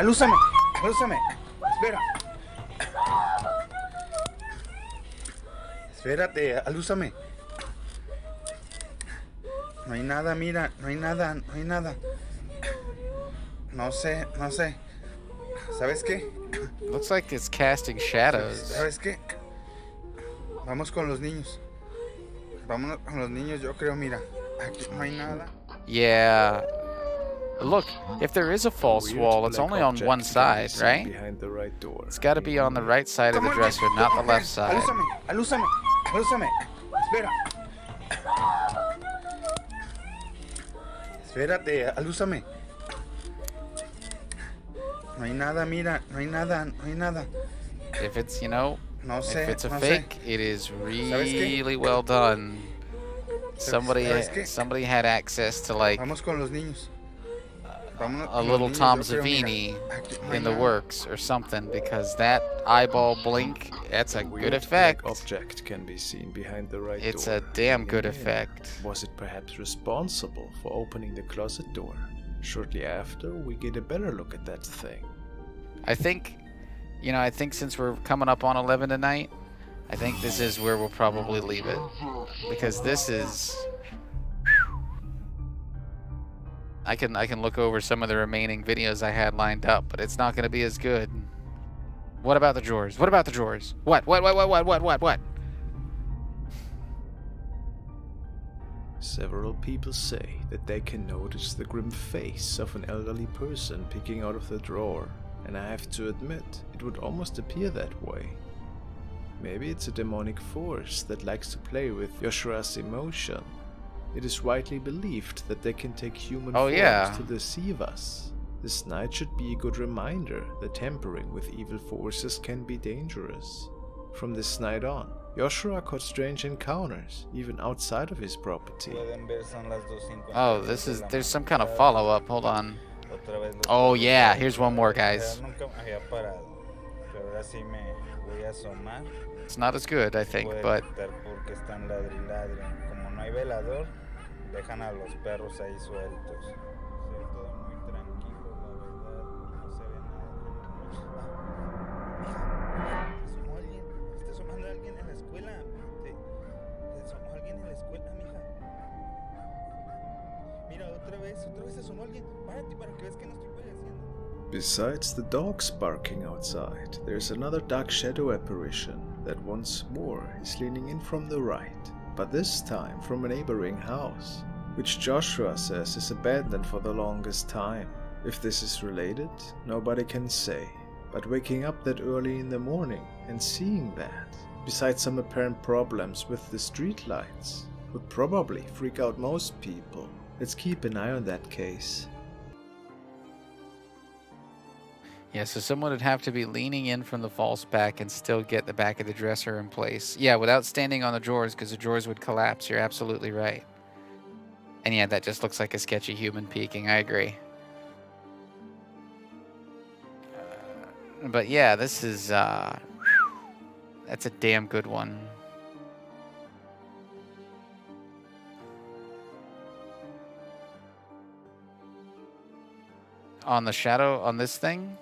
S7: Alúzame. Espera. Espérate, alúzame. No hay nada, mira, no hay nada. No sé. ¿Sabes qué?
S1: Looks like it's casting shadows.
S7: ¿Sabes qué? Vamos con los niños. Vámonos con los niños, yo creo, mira. Aquí no hay nada.
S1: Yeah. Look, if there is a false
S8: Weird
S1: wall, it's
S8: black
S1: only on
S8: object
S1: one
S8: can be
S1: side,
S8: seen
S1: right?
S8: Behind the right door.
S1: It's got to be on the right side of the dresser, not the left side.
S7: Alúzame. Espera. Espérate, alúzame. No hay nada, mira, no hay nada.
S1: If it's,
S7: No
S1: if
S7: sé,
S1: it's a
S7: no sé.
S1: fake, it is
S7: ¿Sabes qué?
S1: really well done. Somebody
S7: ¿Sabes qué?
S1: somebody had access to like
S7: Vamos con los niños. Vámonos
S1: a
S7: con los
S1: little
S7: niños,
S1: Tom
S7: yo creo, mira.
S1: Savini
S7: Aquí no hay
S1: in the
S7: nada.
S1: works or something, because that eyeball blink, that's a
S8: Weird
S1: good effect.
S8: black object can be seen behind the right
S1: It's
S8: door.
S1: a damn good
S8: Yeah.
S1: effect.
S8: Was it perhaps responsible for opening the closet door? Shortly after, we get a better look at that thing.
S1: I think since we're coming up on 11 tonight, I think this is where we'll probably leave it, because this is. I can look over some of the remaining videos I had lined up, but it's not going to be as good. What about the drawers? What?
S8: Several people say that they can notice the grim face of an elderly person peeking out of the drawer, and I have to admit, it would almost appear that way. Maybe it's a demonic force that likes to play with Yoshua's emotion. It is widely believed that they can take human forms to deceive us. This night should be a good reminder that tampering with evil forces can be dangerous. From this night on, Joshua caught strange encounters, even outside of his property.
S1: Oh, there's some kind of follow-up. Hold on. Oh yeah, here's one more, guys. It's not as good, I think, but
S9: dejan a los perros ahí sueltos. Se ve todo muy tranquilo, la verdad. No se ve nada. Se asomó alguien. Está asomando alguien en la escuela. Se asomó alguien en la escuela, mija. Mira, otra vez se asomó alguien. Párate para que veas que no estoy payaseando.
S8: Besides the dogs barking outside, there's another dark shadow apparition that once more is leaning in from the right, but this time from a neighboring house, which Joshua says is abandoned for the longest time. If this is related, nobody can say, but waking up that early in the morning and seeing that, besides some apparent problems with the streetlights, would probably freak out most people. Let's keep an eye on that case.
S1: yeah, so someone would have to be leaning in from the false back and still get the back of the dresser in place. Yeah, without standing on the drawers, because the drawers would collapse. You're absolutely right. And yeah, that just looks like a sketchy human peeking. I agree. But yeah, this is that's a damn good one. On the shadow on this thing?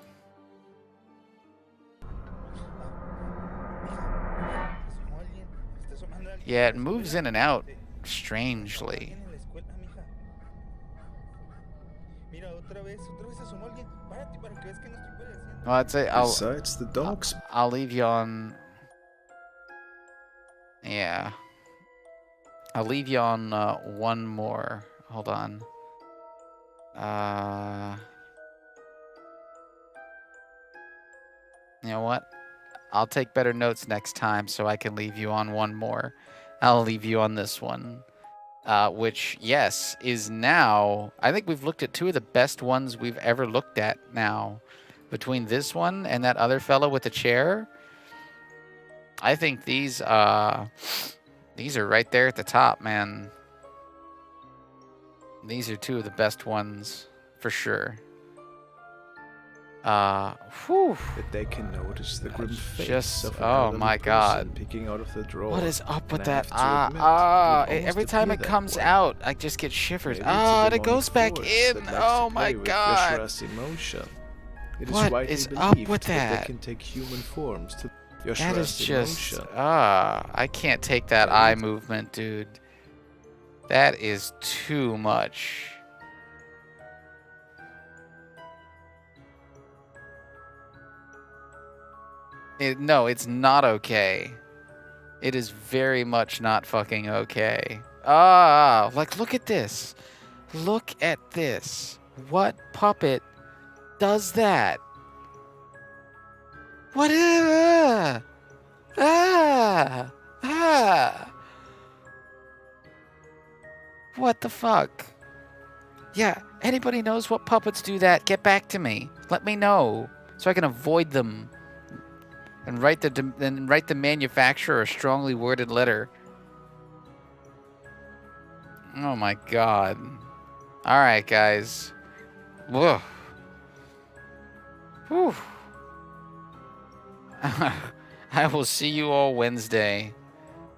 S1: Yeah, it moves in and out strangely. Well, I'd say
S8: Besides the dogs.
S1: I'll leave you on. Yeah. I'll leave you on one more. Hold on. You know what? I'll take better notes next time so I can leave you on one more. I'll leave you on this one. Which, yes, is now... I think we've looked at two of the best ones we've ever looked at now. Between this one and that other fellow with the chair, I think these are right there at the top, man. These are two of the best ones, for sure. Whew.
S8: That they can notice the grim face
S1: Just,
S8: of
S1: oh my god.
S8: Peeking out of the drawer.
S1: What is up with
S8: And I
S1: that?
S8: have to admit, it
S1: Every
S8: almost
S1: time it
S8: appeared that
S1: comes
S8: way.
S1: out, I just get shivers.
S8: Maybe it's a
S1: And it goes back
S8: demonic force
S1: in.
S8: that likes
S1: Oh
S8: to
S1: my
S8: play with
S1: god.
S8: Yoshiura's emotion. It
S1: What
S8: widely
S1: is up with
S8: believed
S1: that?
S8: They can take human forms to
S1: That
S8: Yoshiura's
S1: is just,
S8: emotion.
S1: I can't take that eye movement, dude. That is too much. No, it's not okay. It is very much not fucking okay. Like, look at this. Look at this. What puppet does that? What? What the fuck? Yeah, anybody knows what puppets do that? Get back to me. Let me know so I can avoid them. And write the manufacturer a strongly worded letter. Oh my god. Alright, guys. Whoa. Whew. I will see you all Wednesday,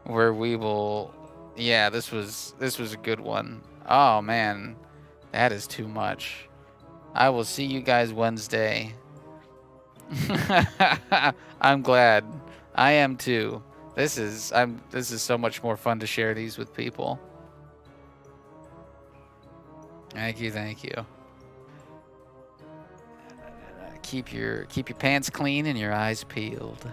S1: where we will... Yeah, this was a good one. Oh man, that is too much. I will see you guys Wednesday. I'm glad. I am too. This is so much more fun to share these with people. Thank you. Keep your pants clean and your eyes peeled.